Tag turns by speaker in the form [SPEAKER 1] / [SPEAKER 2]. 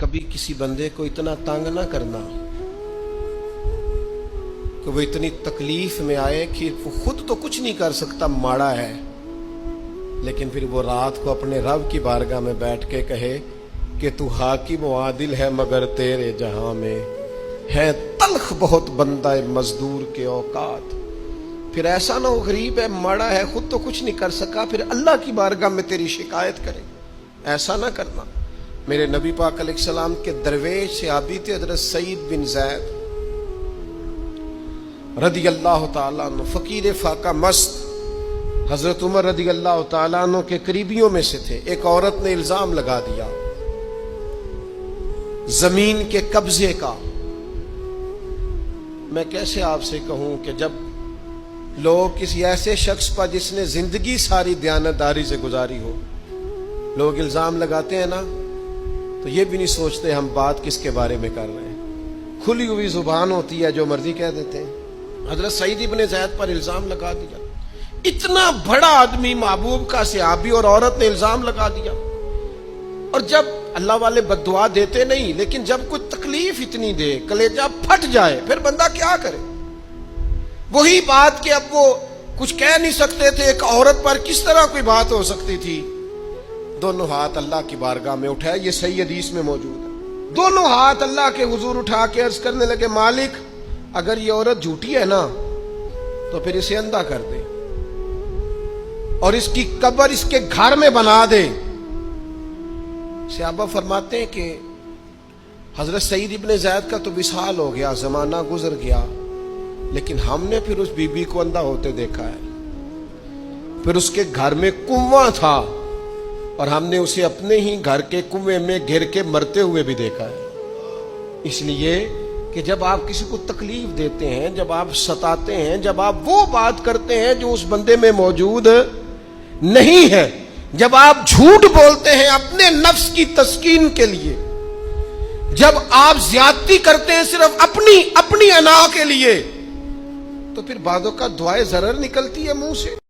[SPEAKER 1] کبھی کسی بندے کو اتنا تنگ نہ کرنا کہ وہ اتنی تکلیف میں آئے کہ وہ خود تو کچھ نہیں کر سکتا، ماڑا ہے، لیکن پھر وہ رات کو اپنے رب کی بارگاہ میں بیٹھ کے کہے کہ تو حاکم و عادل ہے مگر تیرے جہاں میں ہے تلخ بہت بندہ مزدور کے اوقات۔ پھر ایسا نہ ہو غریب ہے، ماڑا ہے، خود تو کچھ نہیں کر سکا، پھر اللہ کی بارگاہ میں تیری شکایت کرے۔ ایسا نہ کرنا۔ میرے نبی پاک علیہ السلام کے درویش صحابی تھے حضرت سعید بن زید رضی اللہ تعالیٰ عنہ، فقیر فاقہ مست، حضرت عمر رضی اللہ تعالیٰ عنہ کے قریبیوں میں سے تھے۔ ایک عورت نے الزام لگا دیا زمین کے قبضے کا۔ میں کیسے آپ سے کہوں کہ جب لوگ کسی ایسے شخص پر جس نے زندگی ساری دیانتداری سے گزاری ہو، لوگ الزام لگاتے ہیں نا، تو یہ بھی نہیں سوچتے ہم بات کس کے بارے میں کر رہے ہیں، کھلی ہوئی زبان ہوتی ہے، جو مرضی کہہ دیتے ہیں۔ حضرت سعید بن زید پر الزام لگا دیا، اتنا بڑا آدمی، محبوب کا صحابی، اور عورت نے الزام لگا دیا۔ اور جب اللہ والے بد دعا دیتے نہیں، لیکن جب کوئی تکلیف اتنی دے، کلیجہ پھٹ جائے، پھر بندہ کیا کرے؟ وہی بات کہ اب وہ کچھ کہہ نہیں سکتے تھے، ایک عورت پر کس طرح کوئی بات ہو سکتی تھی؟ دونوں ہاتھ اللہ کی بارگاہ میں اٹھائے، یہ صحیح حدیث میں موجود ہے۔ دونوں ہاتھ اللہ کے حضور اٹھا کے عرض کرنے لگے، مالک اگر یہ عورت جھوٹی ہے نا تو پھر اسے اندھا کر دے اور اس کی قبر اس کے گھر میں بنا دے۔ صحابہ فرماتے ہیں کہ حضرت سعید ابن زید کا تو وصال ہو گیا، زمانہ گزر گیا، لیکن ہم نے پھر اس بی بی کو اندھا ہوتے دیکھا ہے۔ پھر اس کے گھر میں کنواں تھا اور ہم نے اسے اپنے ہی گھر کے کنویں میں گر کے مرتے ہوئے بھی دیکھا ہے۔ اس لیے کہ جب آپ کسی کو تکلیف دیتے ہیں، جب آپ ستاتے ہیں، جب آپ وہ بات کرتے ہیں جو اس بندے میں موجود نہیں ہے، جب آپ جھوٹ بولتے ہیں اپنے نفس کی تسکین کے لیے، جب آپ زیادتی کرتے ہیں صرف اپنی انا کے لیے، تو پھر بعدوں کا دعائے ضرر نکلتی ہے منہ سے۔